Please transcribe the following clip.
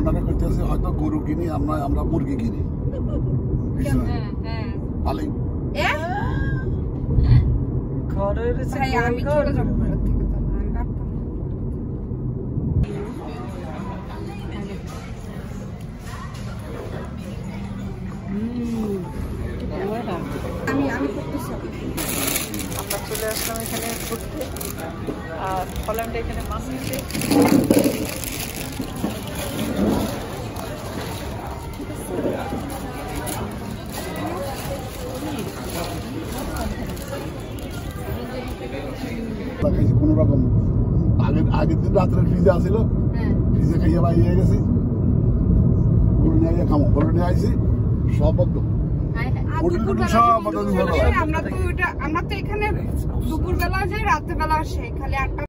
ওনারা করতেছে হয়তো গরু কিনি আমরা মুরগি কিনি ভালোই আমরা চলে আসলাম এখানে ঘুরতে আর হল্যান্ডে এখানে মানুষ কোনো রকম আগের দিন রাত্রে ফ্রিজে আসছিল ফ্রিজে খাইয়ে বাইরে গেছি গরু নিয়ে খামো গরু নিয়ে আইসি সব বদ্ধ আমরা তো এখানে দুপুর বেলা যাই রাতের বেলা আসে খালি 8টা